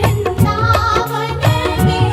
वृंदावन में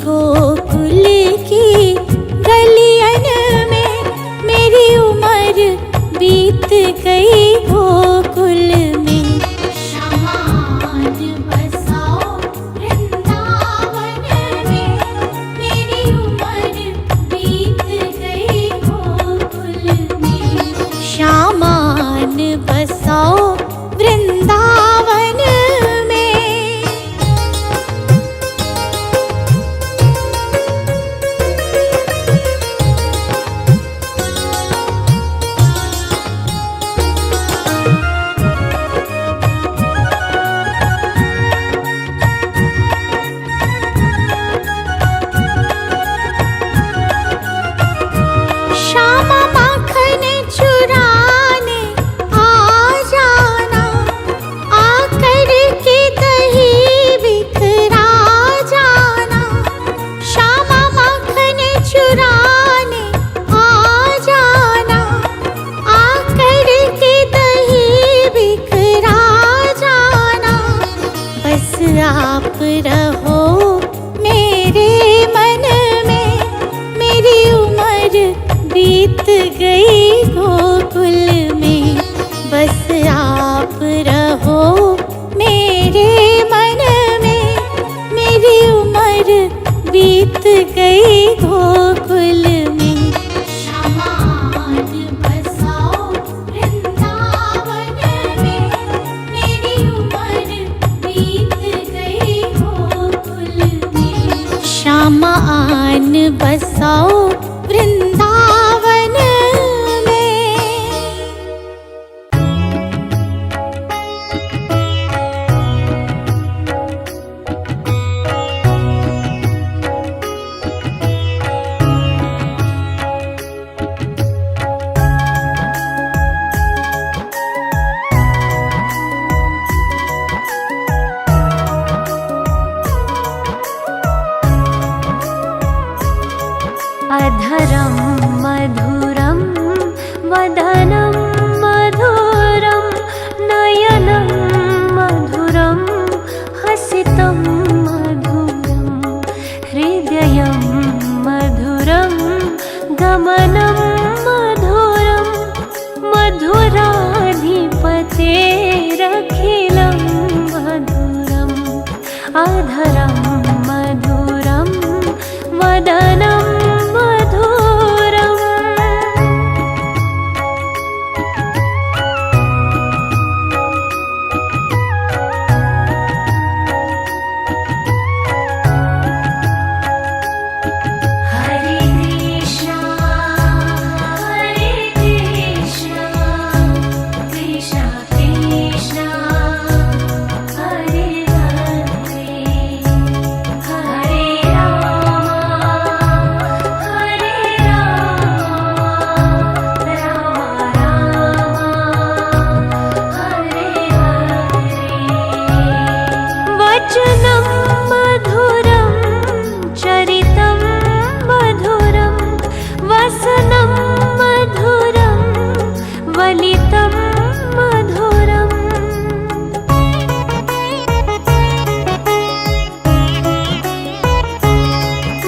गोकुल की गलियन में मेरी उम्र बीत गई गोकुल में। शामान बसाओ वृंदावन में मेरी उम्र बीत गई गोकुल में। शामान बसाओ वृंदावन में। श्यामा माखन चुराने आ जाना, आकर के दही बिखरा जाना। श्यामा माखन चुराने आ जाना, आकर के दही बिखरा जाना। बस आप रहो मेरे मन में मेरी उम्र बीत गई गोकुल में। बस आप रहो मेरे मन में मेरी उम्र बीत गई गोकुल में। शामान बसाओ वृंदावन में मेरी उम्र बीत गई गोकुल में। शामान बसाओ वृंदावन में। अधरं मधुरं वदनं मधुरं नयनं मधुरं हसितं मधुरं हृदयं मधुरं गमनं मधुरं मधुराधिपतेरखिलं मधुरम्। अधरं मधुरं वदनं वचनं मधुरं चरितं मधुरं वसनं मधुरं वलितं मधुरम्।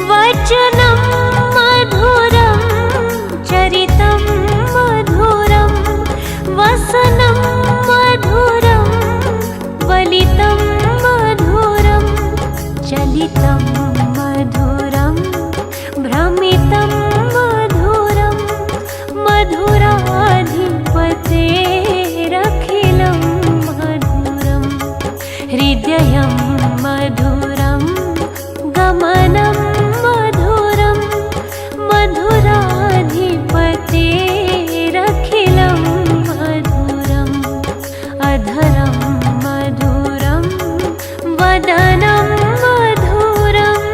वचनं मधुरं चरितं मधुरं वसनं मधुरं वलितं चलितं मधुरं भ्रमितं मधुरं मधुराधिपतेरखिलं मधुरं हृदयं मधुरं गमनं मधुरं मधुराधिपतेरखिलं मधुरम्। अधरं मधुरं वदनं मधुरम्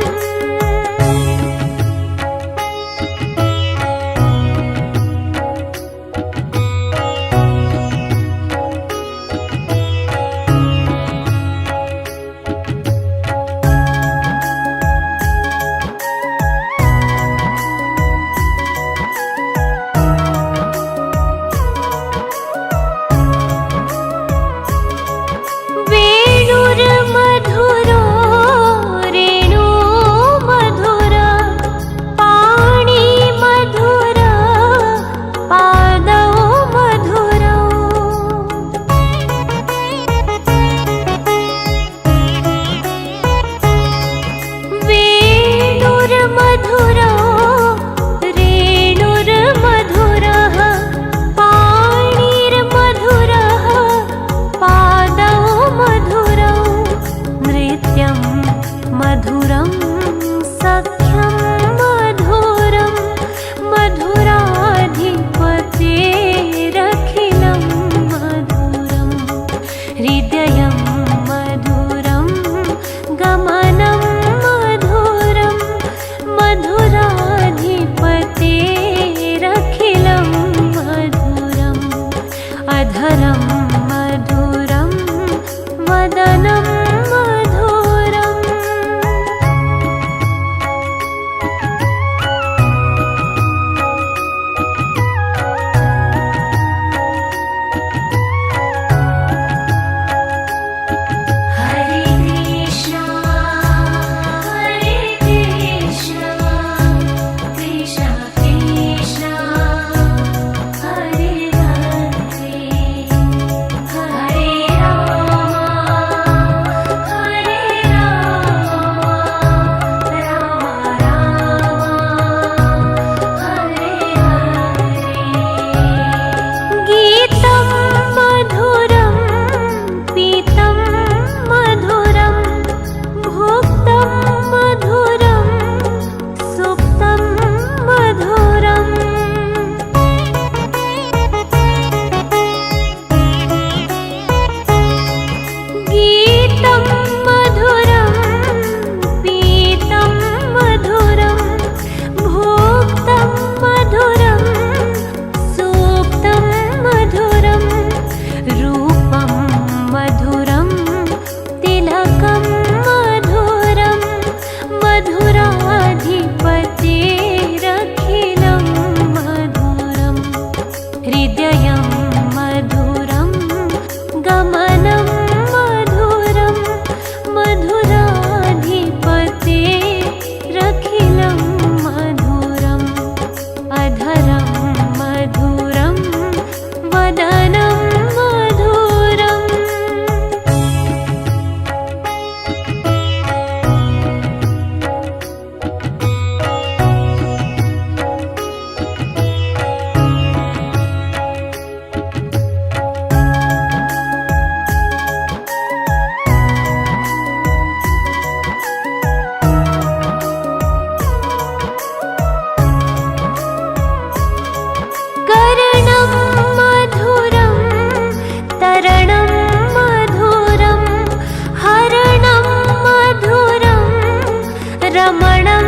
रमणं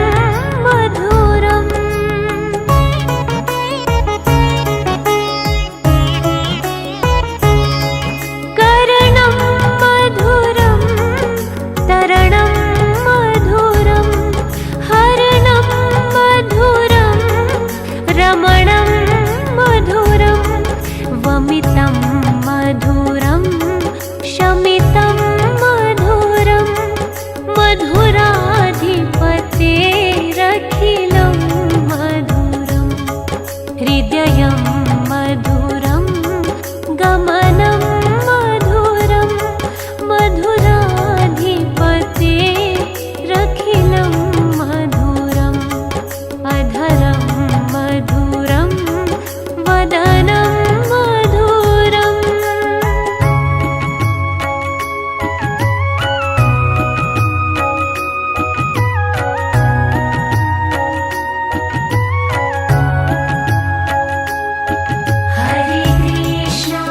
मधुरम् कर्णं मधुरं तरणं मधुरं हरणं मधुरं रमणं मधुरं वमितं मधुरं शमितं मधुरं मधुराधिपतेरखिलं मधुरं हृदयं मधुरं गमनं मधुरं मधुराधिपतेरखिलं मधुरम् अधरं मधुरं वदनं मधुरम् हरे कृष्णा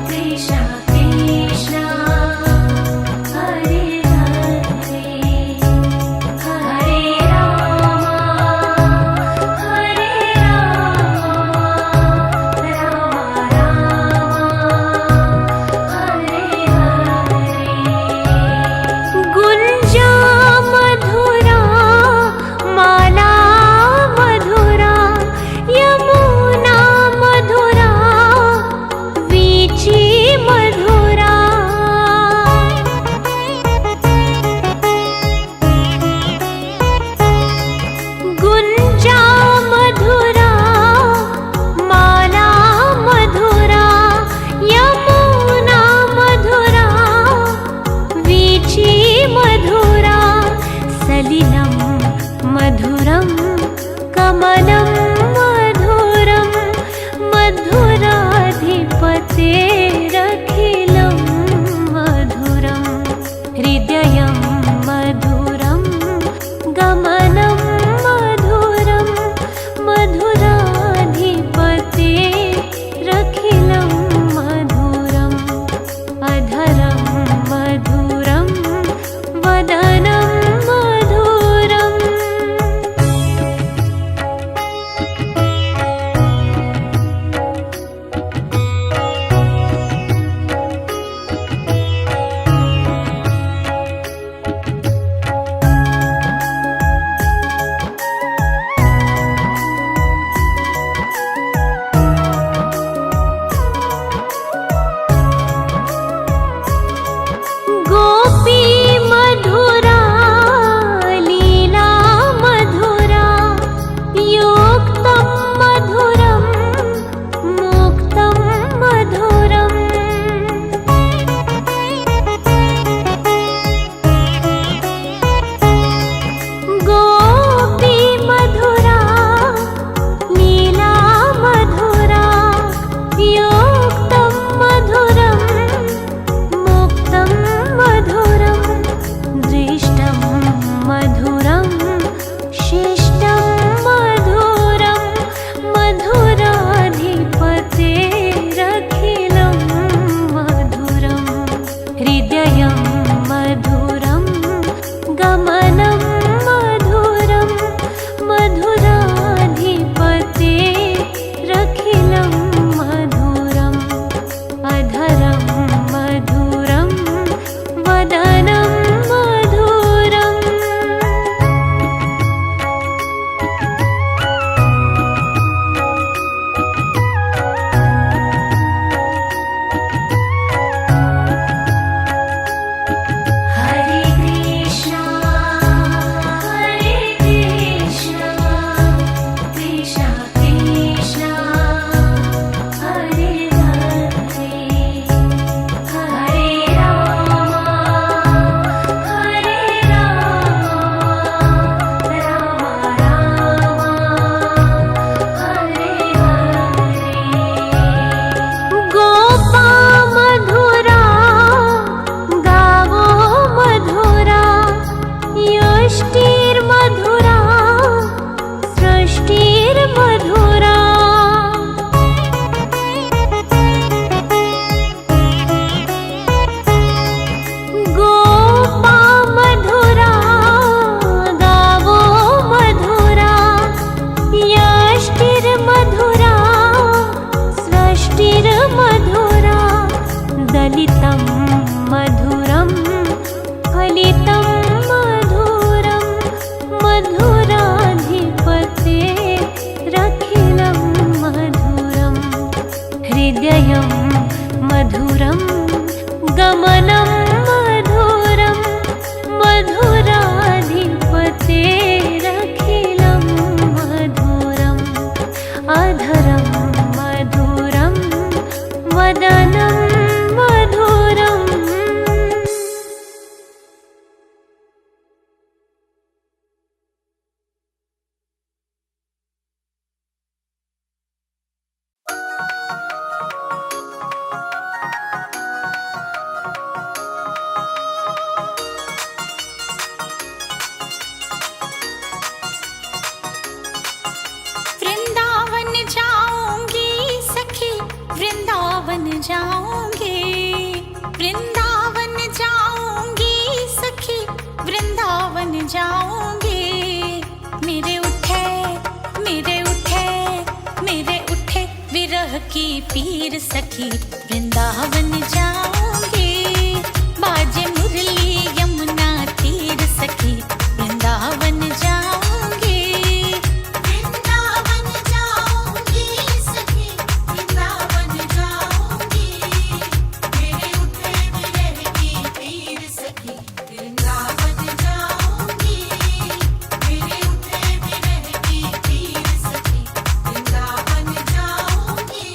कृष्णा कृष्णा हरे हरे हरे राम राम हरे हरे गुंजा मधुरा माला मधुरा यमुना मधुरा वीची मधुरा गुंजा मधुरा माला मधुरा यमुना मधुरा वीची मधुरा सलिलं मधुरं कमलं मधुरं मधुराधिपतेरखिलं मधुरं हृदयं मधुरं गमनं मधुरं मधुराधिपतेरखिलं मधुरम् अधरं मधुरं वदनं मधुरम् गमनं मधुरं मधुराधिपतेरखिलं मधुरम् अधरं मधुरं वदनं मधुरम्। वृंदावन जाऊंगी सखी, वृंदावन जाऊंगी, वृंदावन जाऊंगी सखी, वृंदावन जाऊंगी। मेरे उठे मेरे उठे मेरे उठे विरह की पीर सखी, वृंदावन जाऊंगी। बाजे मुरली यमुना तीर सखी, वृंदावन जाऊंगी। वृंदावन जाऊंगी सखी, वृंदावन जाऊंगी। मेरे उठे विरह की पीर सखी, वृंदावन जाऊंगी। मेरे उठे विरह की पीर सखी, वृंदावन जाऊंगी।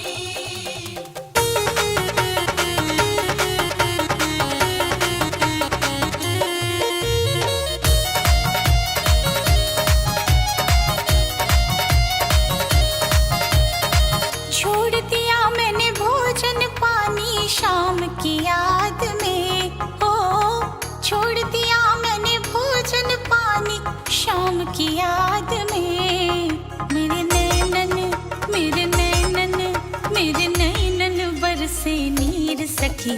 छोड़ दिया मैंने भोजन पानी शाम की याद में, ओ छोड़ दिया मैंने भोजन पानी शाम की याद में। मेरे नैनन मेरे नैनन मेरे नैनन बरसे नीर सखी,